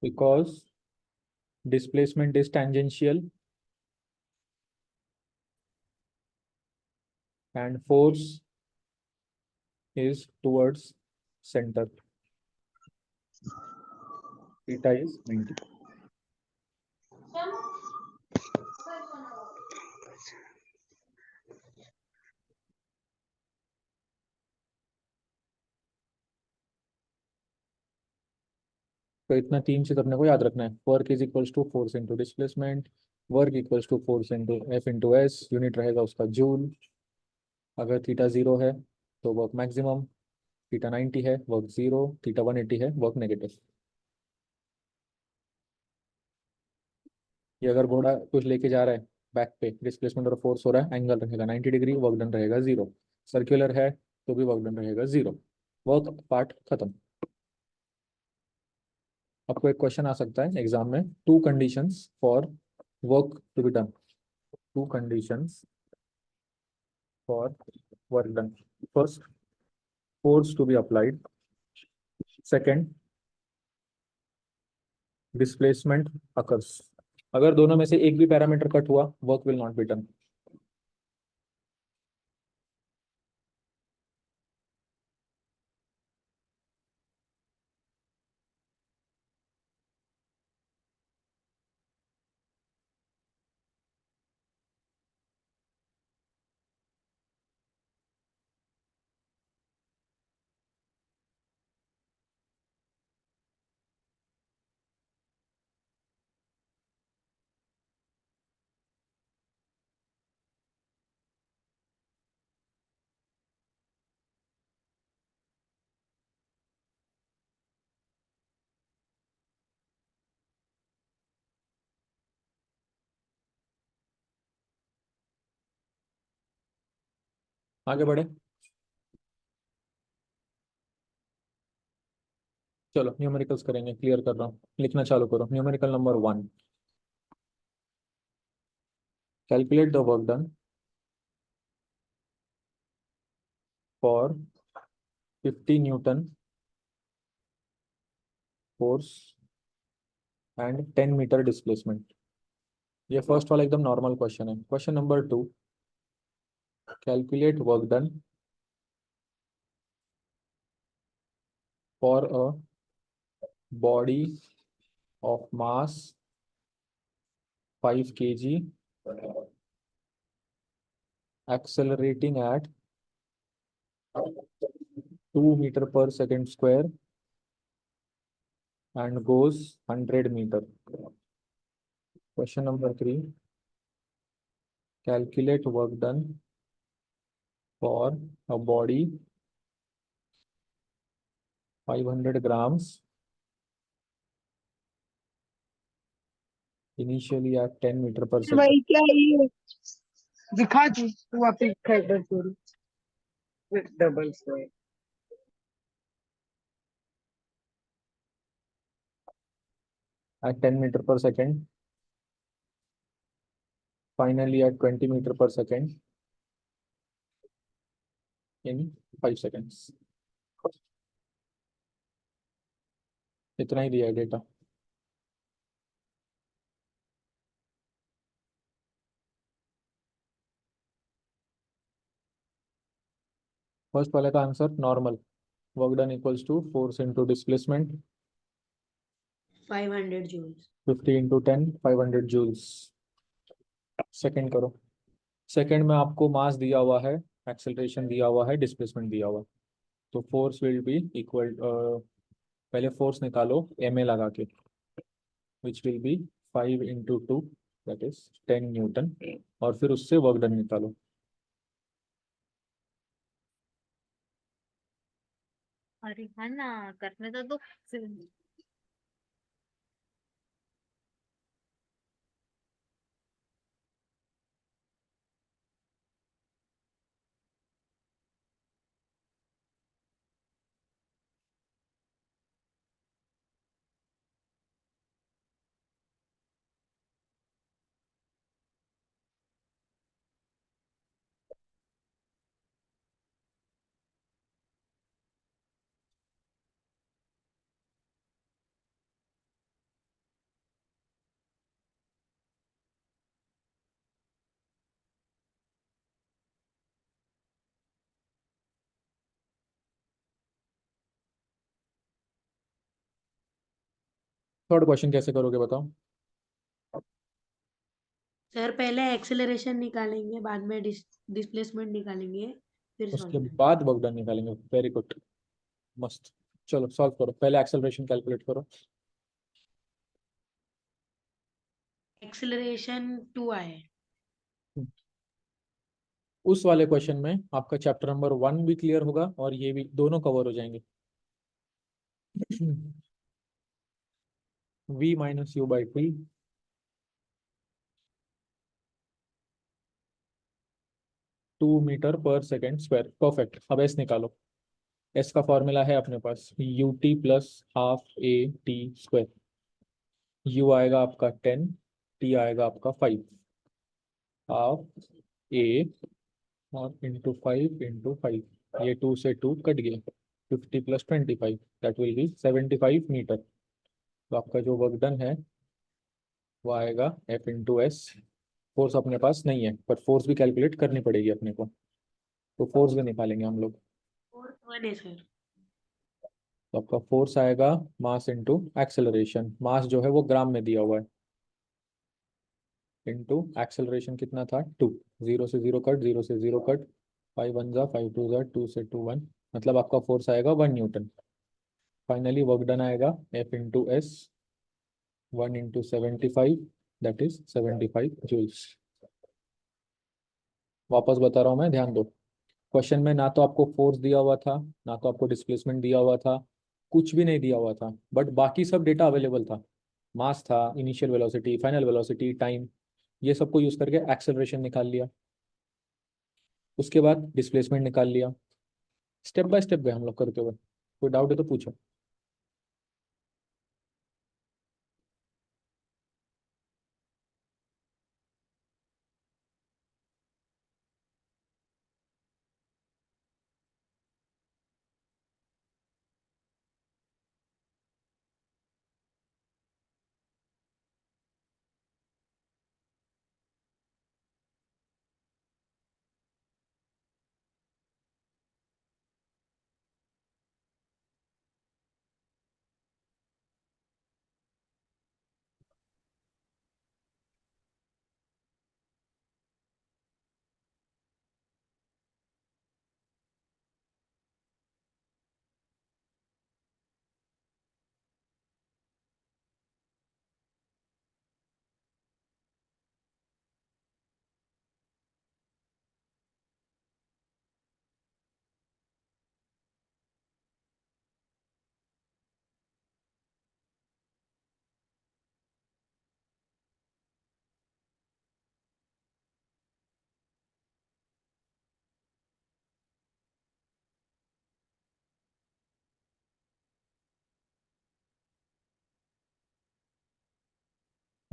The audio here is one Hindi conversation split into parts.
because displacement is tangential and force is towards center. Theta is 90. तो इतना तीन चीज अपने को याद रखना है। Work is equals to force into displacement, work equals to force into F into S, unit रहेगा उसका जूल। अगर थीटा 0 है तो वर्क मैक्सिमम, थीटा 90 है वर्क 0, थीटा 180 है वर्क नेगेटिव। ये अगर घोड़ा कुछ लेके जा रहा है बैक पे, डिस्प्लेसमेंट और फोर्स हो रहा है, एंगल रहेगा 90 डिग्री, वर्क डन रहेगा 0। सर्कुलर है तो भी वर्क डन रहेगा 0। वर्क पार्ट खत्म। आपको एक क्वेश्चन आ सकता है एग्जाम में, two conditions for work to be done, two conditions for work done. First, force to be applied. Second, displacement occurs. अगर दोनों में से एक भी पैरामीटर कट हुआ, work will not be done. आगे बढ़े, चलो न्यूमेरिकल्स करेंगे। क्लियर कर रहा हूँ, लिखना चालू करो। Numerical number 1, calculate the work done for 50 newton force and 10 metre displacement. ये फर्स्ट वाला एकदम नॉर्मल क्वेश्चन है। Question number 2, calculate work done for a body of mass 5 kg accelerating at 2 meter per second square and goes 100 meter. Question number 3, calculate work done for a body 500 grams initially at 10 meter per second. भाई क्या ये दिखा दी वापिस double square At 10 meter per second, finally at 20 meter per second in 5 seconds. इतना ही दिया है डेटा। फर्स्ट वाले का answer normal, work done equals to force into displacement 500 joules. 50 into 10, 500 joules. Second करो। सेकेंड में आपको मास दिया हुआ है, एक्सेलरेशन दिया हुआ है, डिस्प्लेसमेंट दिया हुआ है। तो फोर्स विल बी इक्वल, पहले फोर्स निकालो एम ए लगा के, which will be 5 into 2 that is 10 Newton, और फिर उससे वर्क डन निकालो। अरे है ना, करने तो थर्ड क्वेश्चन कैसे करोगे बताओ? सर पहले एक्सेलरेशन निकालेंगे, बाद में डिस्प्लेसमेंट निकालेंगे, फिर उसके सॉल्व बाद वर्क डन निकालेंगे। वेरी गुड, मस्त। चलो सॉल्व करो, पहले एक्सेलरेशन कैलकुलेट करो। एक्सेलरेशन 2 आए। उस वाले क्वेश्चन में आपका चैप्टर नंबर 1 भी क्लियर होगा और ये भी, दोनों कवर हो जाएंगे। v minus u by t 2 metre per second square. Perfect. अब एस निकालो। एस का फॉर्मूला है अपने पास, u t plus half a t square. U आएगा आपका 10, टी आएगा आपका 5। हाफ ए और इंटू 5 इंटू 5, ये 2 से 2 कट गया। 50 plus 25, that will be 75 metre. तो आपका जो वर्क डन है वो आएगा एफ इंटू एस। फोर्स अपने पास नहीं है, पर फोर्स भी कैलकुलेट करनी पड़ेगी अपने को, तो फोर्स भी निकालेंगे हम लोग। फोर्थ वन है सर। तो आपका फोर्स आएगा मास इंटू एक्सेलरेशन। मास जो है वो ग्राम में दिया हुआ है, इंटू एक्सेलरेशन कितना था 2। 0 से 0 कट, 0 से 0 कट। 5 1 जा 5 2 जा, 2 से 2 1, मतलब आपका फोर्स आएगा 1 न्यूटन। फाइनली वर्क डन आएगा F into S 1 into 75, that is 75 joules. वापस बता रहा हूँ मैं, ध्यान दो। क्वेश्चन में ना तो आपको फोर्स दिया हुआ था, ना तो आपको डिस्प्लेसमेंट दिया हुआ था, कुछ भी नहीं दिया हुआ था, बट बाकी सब डेटा अवेलेबल था। मास था, initial velocity, final velocity, time, ये सबको यूज करके एक्सेलरेशन निकाल लिया। उसके बाद डिस्प्लेसमेंट निकाल लिया। स्टेप बाय स्टेप गए हम लोग करते हुए। कोई डाउट है तो पूछो।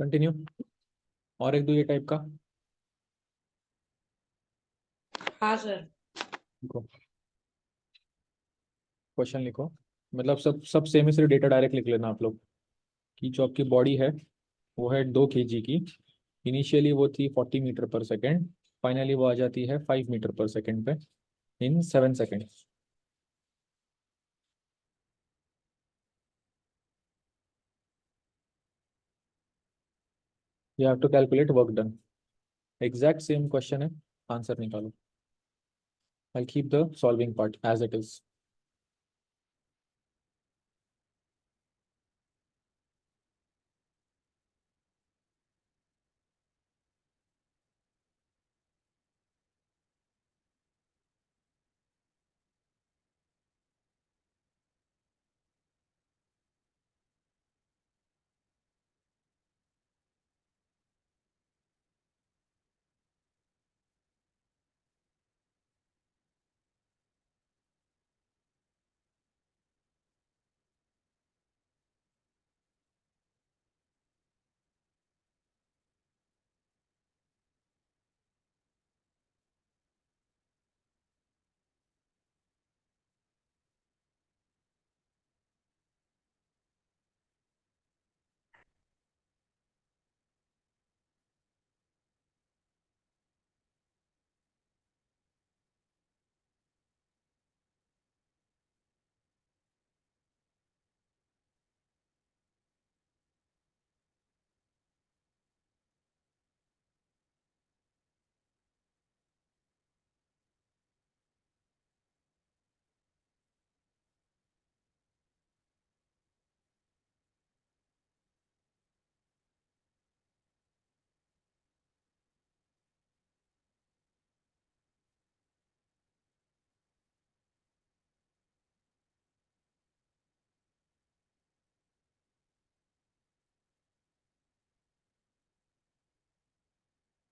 कंटिन्यू। और एक दो ये टाइप का हाँ सर। लिखो, क्वेश्चन लिखो। मतलब सब सब सेम ही, सिर्फ डेटा डायरेक्ट लिख लेना आप लोग। कि जो आपकी बॉडी है वो है 2 kg की। इनिशियली वो थी 40 मीटर पर सेकेंड, फाइनली वो आ जाती है 5 मीटर पर सेकेंड पे in 7 second. You have to calculate work done. Exact same question है, आंसर निकालो। I keep the solving part as it is.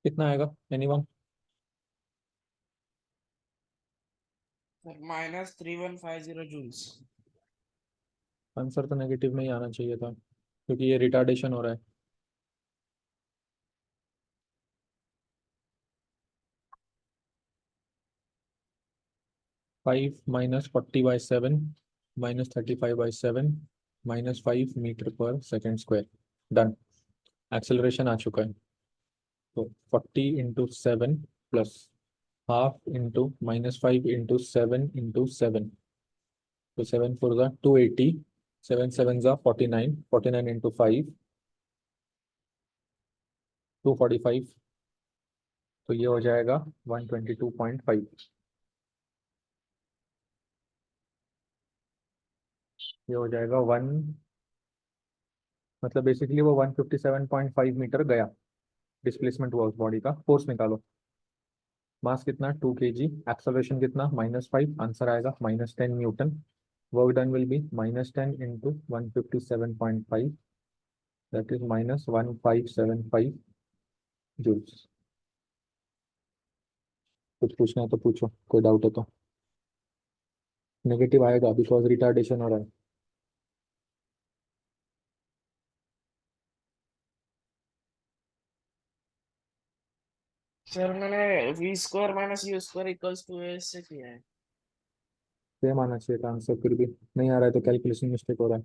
कितना आएगा एनीवन? -3150 जूल्स। आंसर तो नेगेटिव में ही आना चाहिए था क्योंकि ये रिटार्डेशन हो रहा है। -5 - 40/7 -35/7 -5 मीटर/सेकंड स्क्वायर। डन। एक्सेलरेशन आ चुका है। तो 40 × 7 प्लस हाफ इंटू -5 × 7 × 7, तो 7 4 ज़ा 280, 7 7 ज़ा 49, 49 × 5 245, तो ये हो जाएगा 122.5। ये हो जाएगा मतलब बेसिकली वो 157.5 मीटर गया, डिस्प्लेसमेंट हुआ उस बॉडी का। फोर्स निकालो। मास कितना 2 kg, एक्सेलरेशन कितना -5, आंसर आएगा -10 newton. Work done will be -10 × 157.5, that is -1575 joules. कुछ पूछना है तो पूछो, कोई डाउट है तो। नेगेटिव आएगा बिकॉज रिटार्डेशन हो रहा है। सर मैंने v² - u² = a से किया है। सेम आना चाहिए था आंसर, फिर भी नहीं आ रहा है तो कैलकुलेशन मिस्टेक हो रहा है।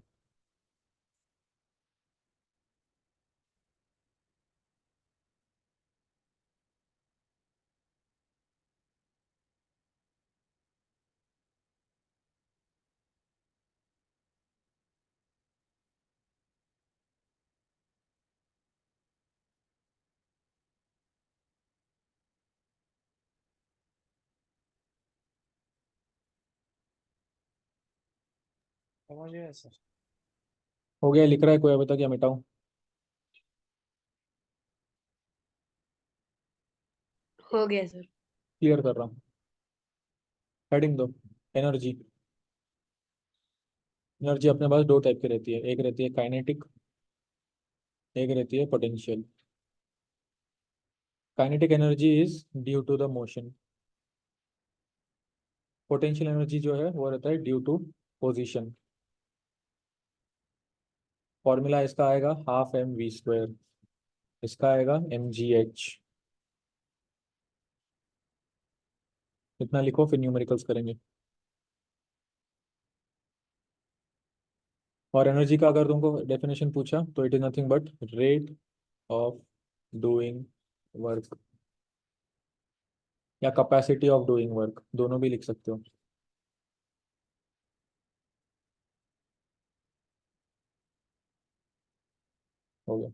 समझ गया सर। हो गया, लिख रहा है कोई अभी तक या मिटाऊं? हो गया सर। क्लियर कर रहा हूँ। हेडिंग दो। एनर्जी। एनर्जी अपने पास दो टाइप की रहती है, एक रहती है काइनेटिक, एक रहती है potential. Kinetic energy is due to the motion. Potential energy जो है वो रहता है ड्यू टू पोजीशन। फॉर्मूला इसका आएगा 12 mv², इसका आएगा mgh। इतना लिखो फिर न्यूमेरिकल्स करेंगे। और एनर्जी का अगर तुमको डेफिनेशन पूछा तो it is nothing but rate of doing work या कैपेसिटी ऑफ डूइंग वर्क, दोनों भी लिख सकते हो। हो गया।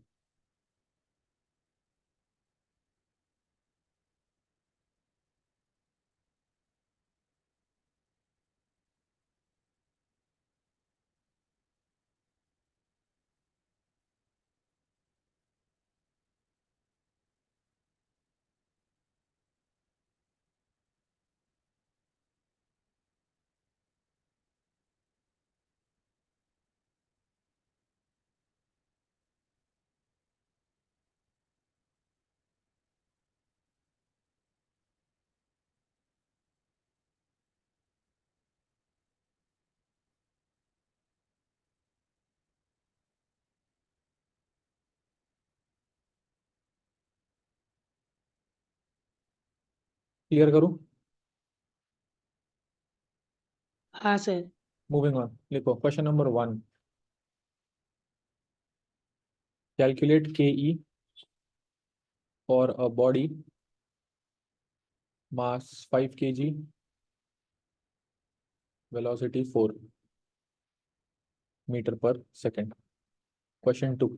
क्लियर करूँ? हाँ सर। मूविंग ऑन, लिखो question number 1। Calculate ke for a body mass 5 kg, velocity 4 metre per second. Question 2।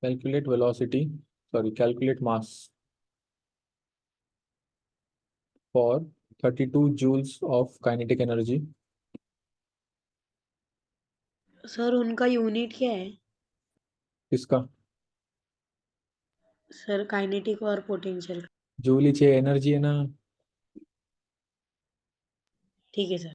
Calculate velocity, sorry calculate mass for 32 joules of kinetic energy. Sir उनका यूनिट क्या है? किसका? सर काइनेटिक और पोटेंशियल। जूल ही चाहिए, एनर्जी है ना। ठीक है सर।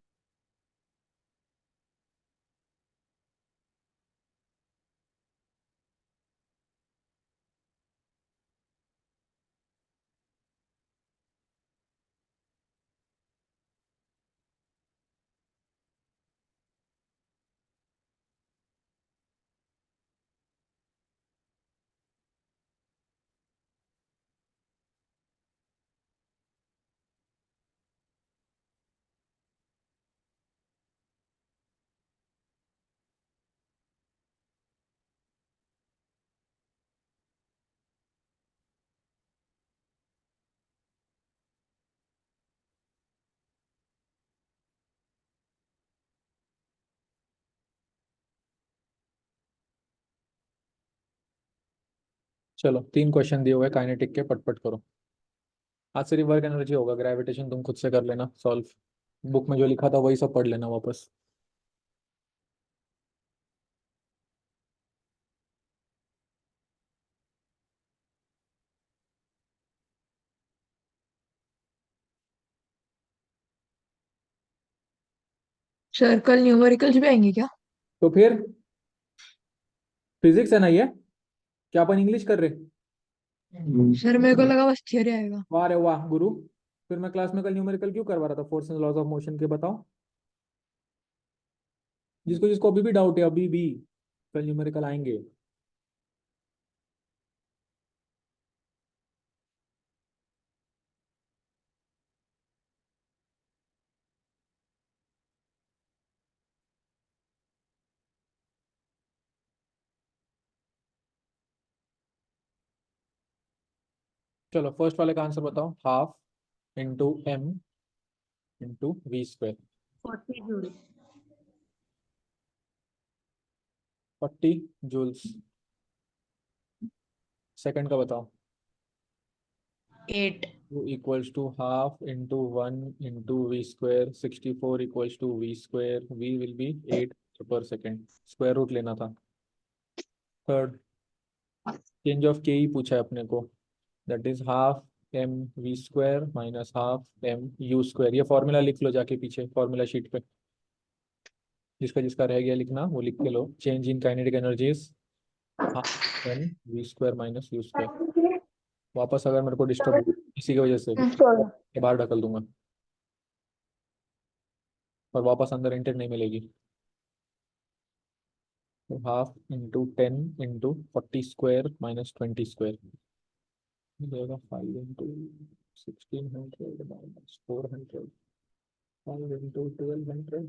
चलो 3 क्वेश्चन दिए हुए काइनेटिक के, पट करो। आज सिर्फ वर्क एनर्जी होगा, ग्रेविटेशन तुम खुद से कर लेना सॉल्व। बुक में जो लिखा था वही सब पढ़ लेना वापस। सर कल न्यूमेरिकल्स भी आएंगे क्या? तो फिर फिजिक्स है ना ये, क्या अपन इंग्लिश कर रहे? सर मेरे को लगा बस थियरी आएगा। वाह रे वाह गुरु। फिर मैं क्लास में कल न्यूमेरिकल क्यों करवा रहा था, force and laws of motion के, बताओ। जिसको जिसको अभी भी डाउट है, अभी भी कल न्यूमेरिकल आएंगे। चलो फर्स्ट वाले का आंसर बताओ। Half into m into v square. 40 joule. 40 joules. Second का बताओ। 8। Equals to half into 1 into v square. 64 equals to v square. V will be 8 per second, square root लेना था। थर्ड, चेंज ऑफ के ही पूछा है अपने को, that is half m v square minus half m u square. ये फॉर्मूला लिख लो जाके पीछे फॉर्मूला शीट पे, जिसका जिसका रह गया लिखना वो लिख के लो। Change in kinetic energies half m v square minus u square. वापस अगर मेरे को डिस्टर्ब इसी की वजह से ये बाहर ढकल दूंगा और वापस अंदर एंटर नहीं मिलेगी। तो half into 10 into 40 square minus 20 square जाएगा 5 इंटू 1600 माइनस 400। 5 into 1200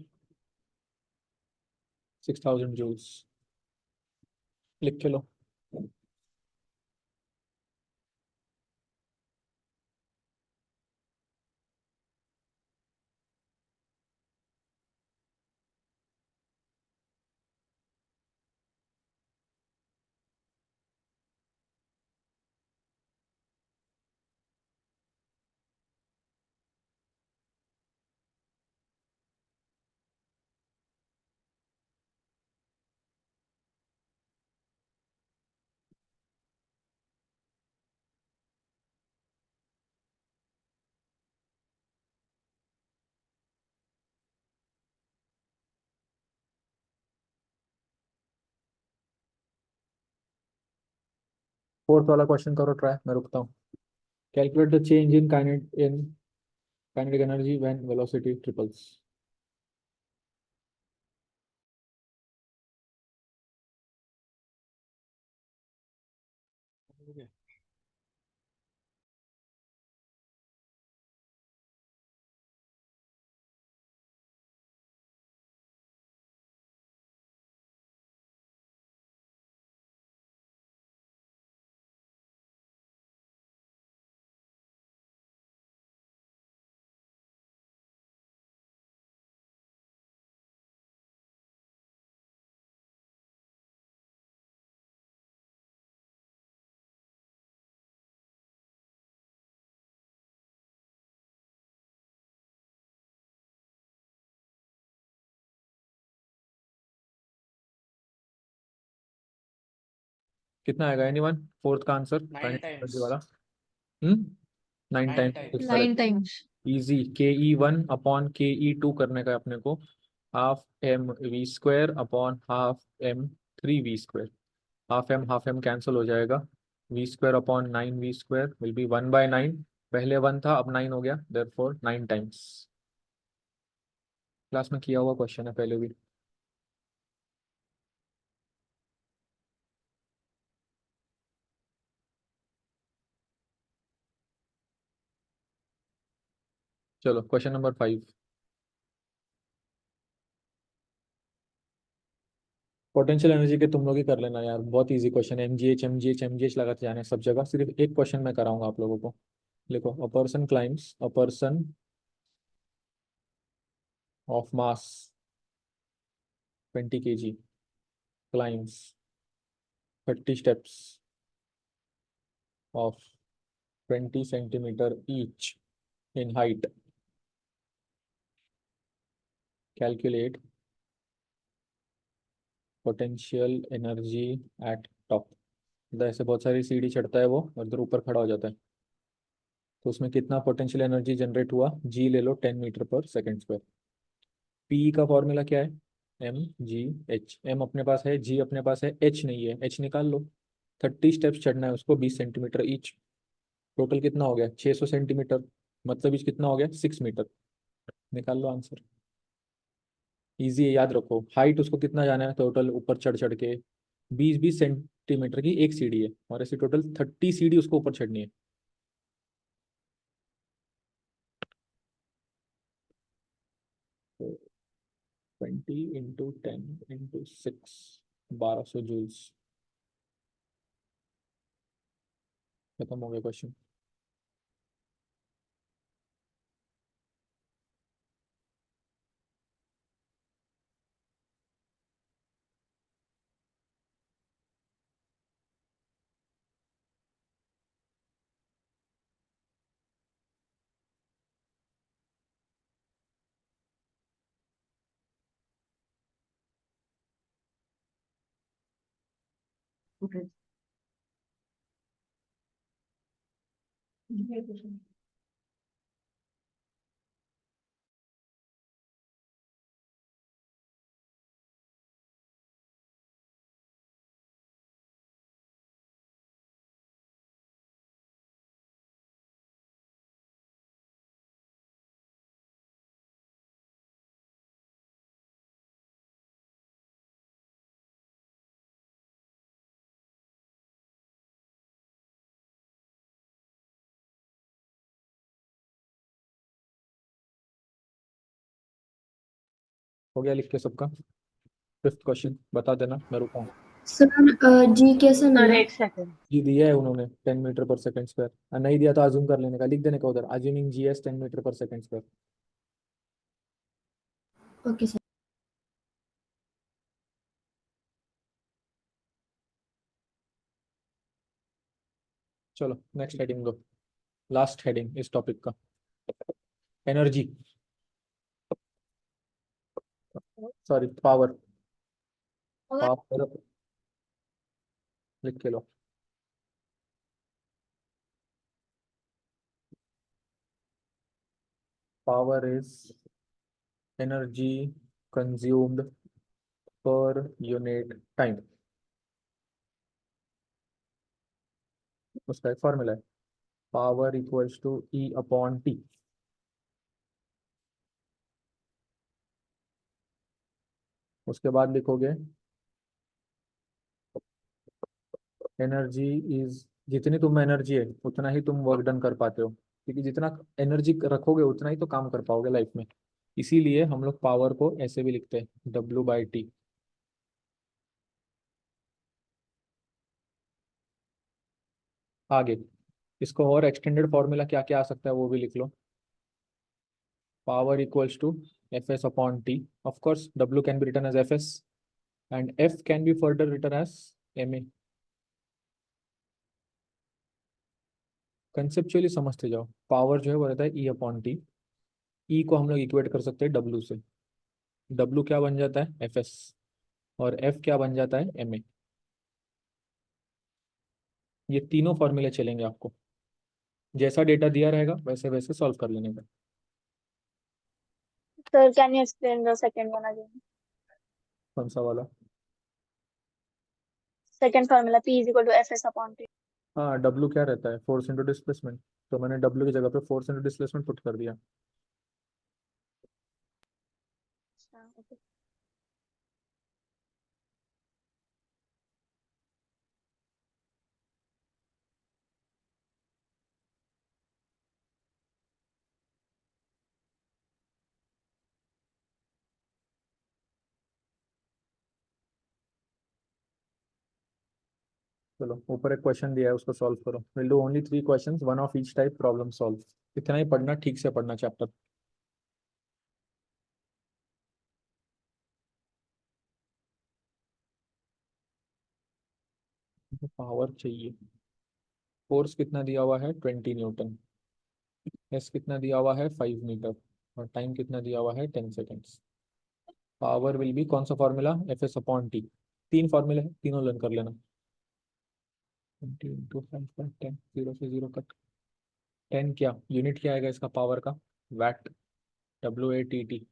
6000 joules. लिख के लो। फोर्थ वाला क्वेश्चन करो ट्राई, मैं रुकता हूँ। Calculate the change in kinetic energy when velocity triples. कितना आएगा एनीवन? फोर्थ का आंसर 9 काइनेटिक एनर्जी times. वाला। 9 9 टाइम्स। times. 9 times। इजी, के ई 1 अपॉन के ई 2 करने का है अपने को। Half m v square upon half m 3 v square. Half m cancel हो जाएगा। V square upon 9 v square will be 1/9। पहले 1 था अब 9 हो गया, देयरफॉर 9 टाइम्स। क्लास में किया हुआ क्वेश्चन है पहले भी। चलो क्वेश्चन नंबर 5। पोटेंशियल एनर्जी के तुम लोग ही कर लेना यार, बहुत इजी क्वेश्चन है। एम जी एच लगाते जाने सब जगह, सिर्फ एक क्वेश्चन मैं कराऊंगा आप लोगों को। लिखो, a person climbs, a person of mass 20 kg climbs 30 steps of 20 centimeter each in height. Calculate potential energy at top. ऐसे बहुत सारी सीढ़ी चढ़ता है वो और इधर ऊपर खड़ा हो जाता है, तो उसमें कितना पोटेंशियल एनर्जी जनरेट हुआ, जी ले लो 10 metre per second square. P का फॉर्मूला क्या है, एम जी एच। एम अपने पास है, जी अपने पास है, एच नहीं है, एच निकाल लो। 30 स्टेप्स चढ़ना है उसको, 20 सेंटीमीटर ईच। टोटल कितना हो गया, 600 सेंटीमीटर, मतलब इस कितना हो गया, 6 मीटर। निकाल लो आंसर। इजी है, याद रखो। हाइट उसको कितना जाना है टोटल ऊपर चढ़ चढ़ के, 20-20 सेंटीमीटर की एक सीढ़ी है, और ऐसे टोटल 30 सीढ़ी उसको ऊपर चढ़नी है। तो 20 × 10 × 6, 1200 जूल्स। खत्म हो गया क्वेश्चन। हो गया लिख के सबका। फिफ्थ क्वेश्चन बता देना, मैं रुका हूँ। सर जी कैसे सर मिला? एक सेकंड। जी दिया है उन्होंने 10 मीटर पर सेकंड स्क्वायर, नहीं दिया तो अज्यूम कर लेने का, लिख देने का उधर, assuming g is 10 metre per second square. Okay sir. चलो नेक्स्ट हेडिंग दो, लास्ट हेडिंग इस टॉपिक का, एनर्जी, सॉरी पावर। पावर लिख के लो। Power is energy consumed per unit time. उसका एक फॉर्मूला है, power equals to E upon T. उसके बाद लिखोगे एनर्जी इज, जितनी तुम एनर्जी है उतना ही तुम वर्क डन कर पाते हो, क्योंकि जितना एनर्जी रखोगे उतना ही तो काम कर पाओगे लाइफ में। इसीलिए हम लोग पावर को ऐसे भी लिखते हैं, W/T। आगे इसको और एक्सटेंडेड फॉर्मूला क्या क्या आ सकता है वो भी लिख लो। Power equals to Fs upon T, of course W can be written as Fs and F can be further written as Ma। Conceptually समझते जाओ, पावर जो है वो रहता है E अपॉन टी। ई को हम लोग इक्वेट कर सकते हैं W से। W क्या बन जाता है, Fs, और F क्या बन जाता है, Ma। ये तीनों फॉर्मूले चलेंगे आपको, जैसा डेटा दिया रहेगा वैसे वैसे सॉल्व कर लेने का। Sir, can you explain the second one again? कौन सा वाला? Second formula, P is equal to Fs upon T. हाँ, W क्या रहता है, फोर्स इंटू डिस्प्लेसमेंट, तो मैंने W की जगह पे फोर्स इंटू डिस्प्लेसमेंट पुट कर दिया। Okay. चलो ऊपर एक क्वेश्चन दिया है उसको सॉल्व करो। Will do only 3 questions, one of each type, problem solve. इतना ही पढ़ना, ठीक से पढ़ना चैप्टर। पावर चाहिए। फोर्स कितना दिया हुआ है 20 न्यूटन, एस कितना दिया हुआ है 5 मीटर, और टाइम कितना दिया हुआ है 10 सेकेंड्स। पावर विल बी, कौन सा formula, F S upon T. तीन फॉर्मूले हैं, तीनों लर्न कर लेना। 20 इंटू 5 10, 0 से 0 कट। 10 क्या यूनिट क्या आएगा इसका पावर का, वैट, WATT।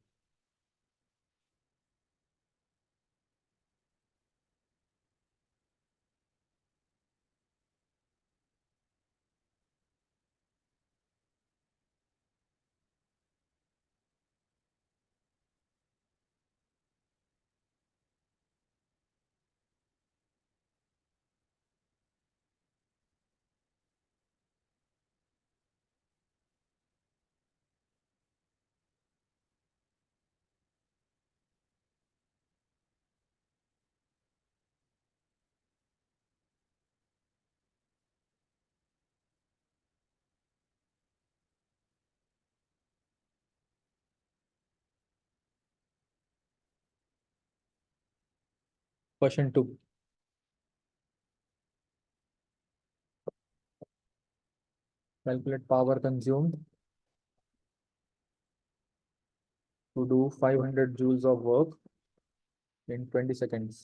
क्वेश्चन 2, calculate power consumed to do 500 joules of work in 20 seconds।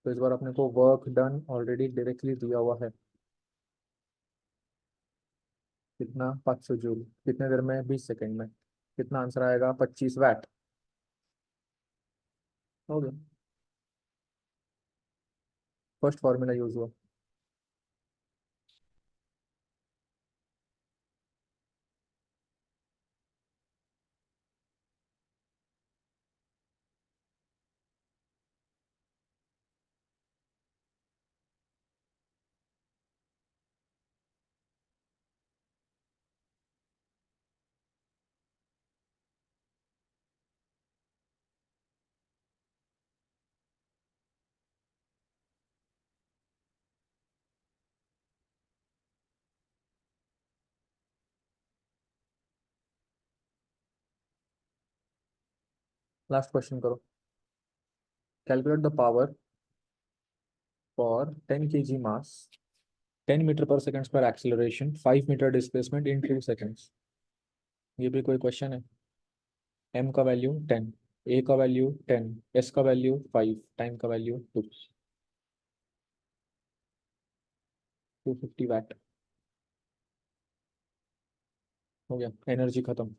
तो इस बार अपने को वर्क डन ऑलरेडी डायरेक्टली दिया हुआ है, कितना 500 जूल, कितने देर में, 20 सेकंड में। कितना आंसर आएगा, 25 वैट। हो गया, फर्स्ट फॉर्मूला यूज हुआ। लास्ट क्वेश्चन करो। Calculate the power for 10 kg mass, 10 metre per second per acceleration, 5 metre displacement in 2 seconds. ये भी कोई क्वेश्चन है। m का वैल्यू 10, a का वैल्यू 10, s का वैल्यू 5, टाइम का वैल्यू 250 वैट। हो गया, एनर्जी खत्म।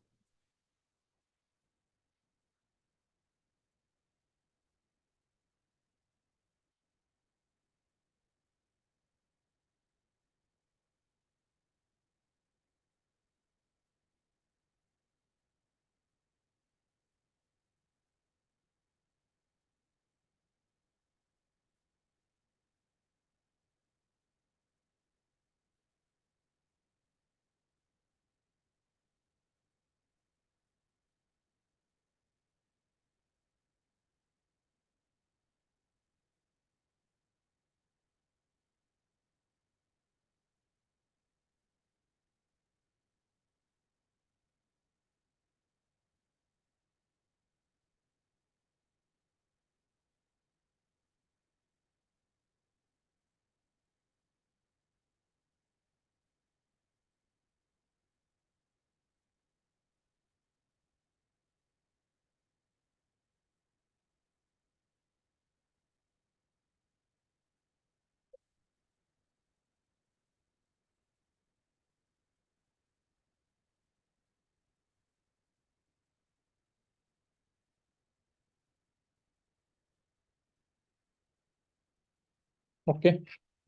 ओके,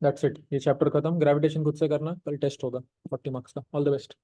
दैट्स इट, ये चैप्टर खत्म। ग्रेविटेशन खुद से करना, कल टेस्ट होगा 40 मार्क्स का। All the best.